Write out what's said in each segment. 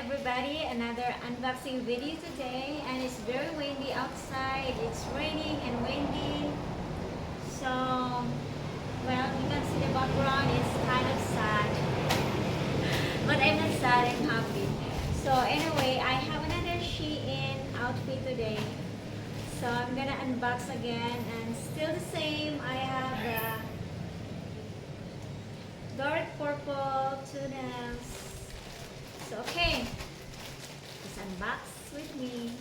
everybody, another unboxing video today, and it's very windy outside. It's raining and windy. So, well, you can see the background is kind of sad. But I'm not sad, I'm happy. So anyway, I have another Shein outfit today. So I'm gonna unbox again, and still the same. I have the dark purple tunas. So okay, let's unbox with me.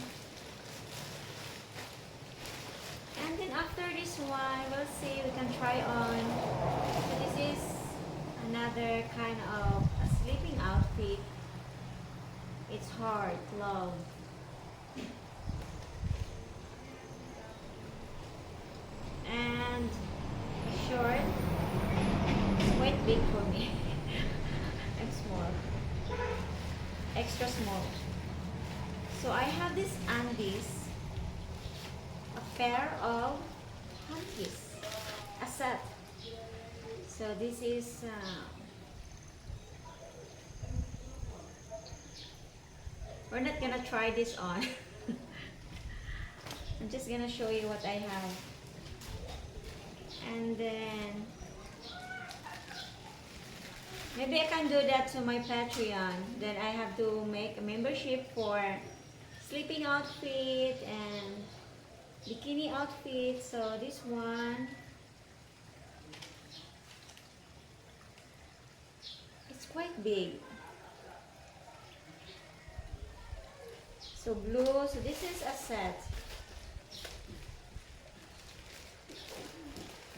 And then after this one, we'll see, we can try on. So this is another kind of a sleeping outfit. It's hard, love. And a short. It's quite big for me. I'm small. Extra small. So I have this undies, a pair of panties, a set. So this is we're not gonna try this on. I'm just gonna show you what I have. And then maybe I can do that to my Patreon. Then I have to make a membership for sleeping outfit and bikini outfit. So this one, it's quite big. So blue. So this is a set.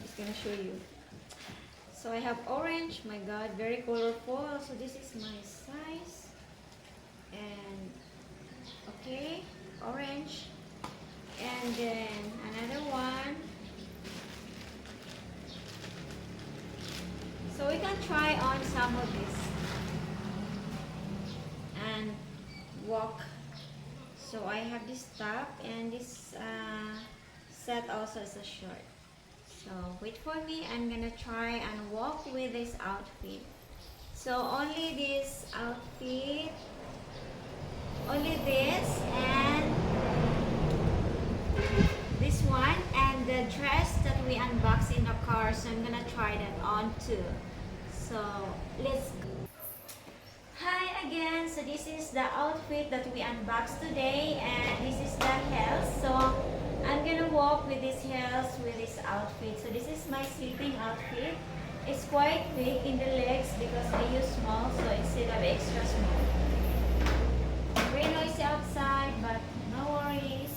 Just gonna show you. So I have orange, my god, very colorful. So this is my size. And okay, orange. And then another one. So we can try on some of this and walk. So I have this top, and this set also is a short. So wait for me, I'm gonna try and walk with this outfit. So only this outfit, only this and this one, and the dress that we unboxed in the car. So I'm gonna try that on too. So let's go. Hi again. So this is the outfit that we unboxed today, and this is the heels. So I'm gonna walk with these heels with this outfit. So this is my sleeping outfit. It's quite big in the legs because I use small, so instead of extra small. Very noisy outside, but no worries.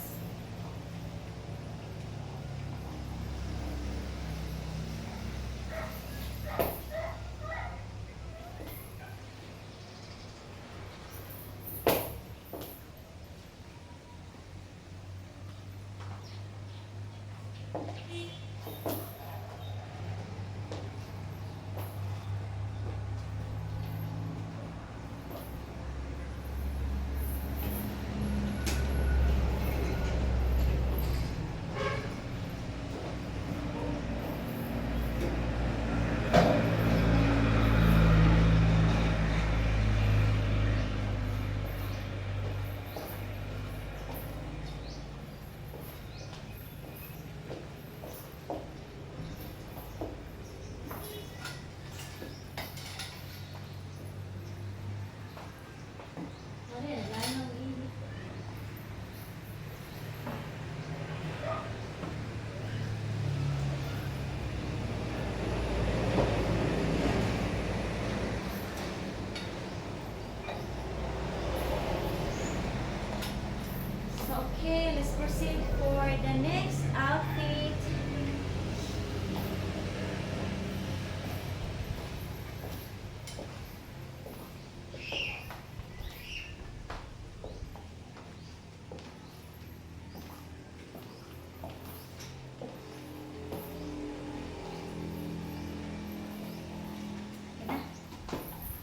Okay, let's proceed for the next outfit.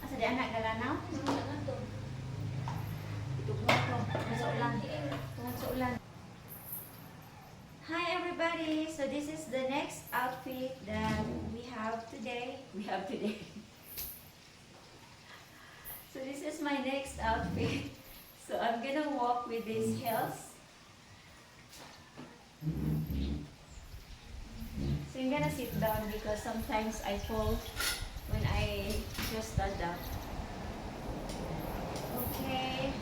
Asa di anak galanaw? Hi everybody, so this is the next outfit that we have today. So this is my next outfit. So I'm gonna walk with these heels. So I'm gonna sit down because sometimes I fall when I just stand up. Okay.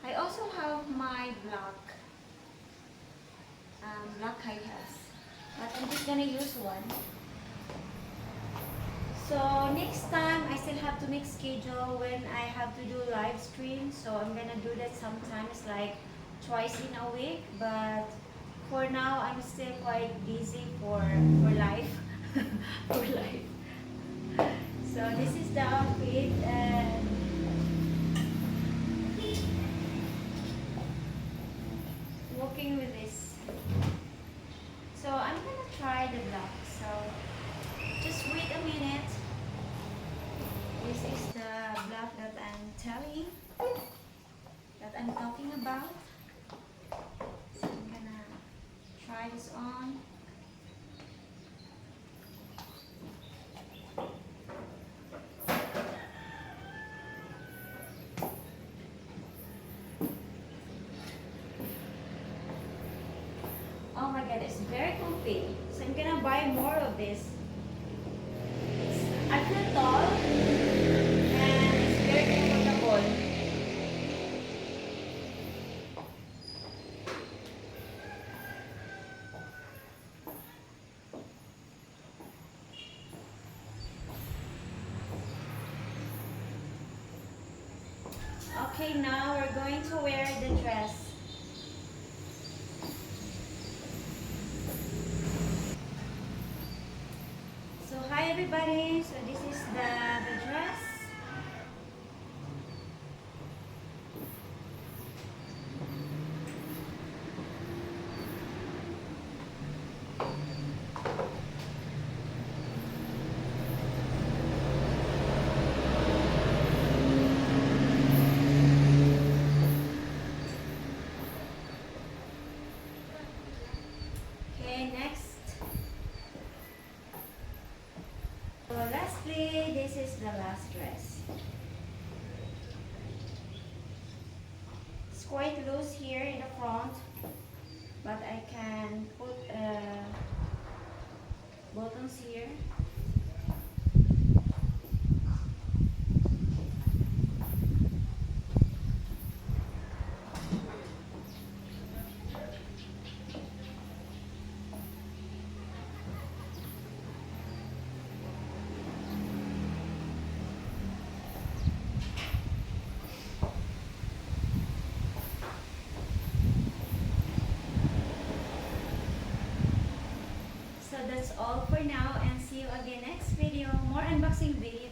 I also have my black high heels, but I'm just gonna use one. So next time I still have to make schedule when I have to do live stream. So I'm gonna do that sometimes like twice in a week. But for now I'm still quite busy for life. For life. So this is the outfit and walking with this. So I'm gonna try the black. So just wait a minute. This is the black that I'm telling, that I'm talking about. So I'm gonna try this on. Oh my god, it's very comfy. So I'm gonna buy more of this. I feel tall and it's very comfortable. Okay, now we're going to wear the dress. So hi everybody, so this is the dress. Okay, next. So lastly, this is the last dress. It's quite loose here in the front, but I can put buttons here. So that's all for now and see you again next video. More unboxing videos.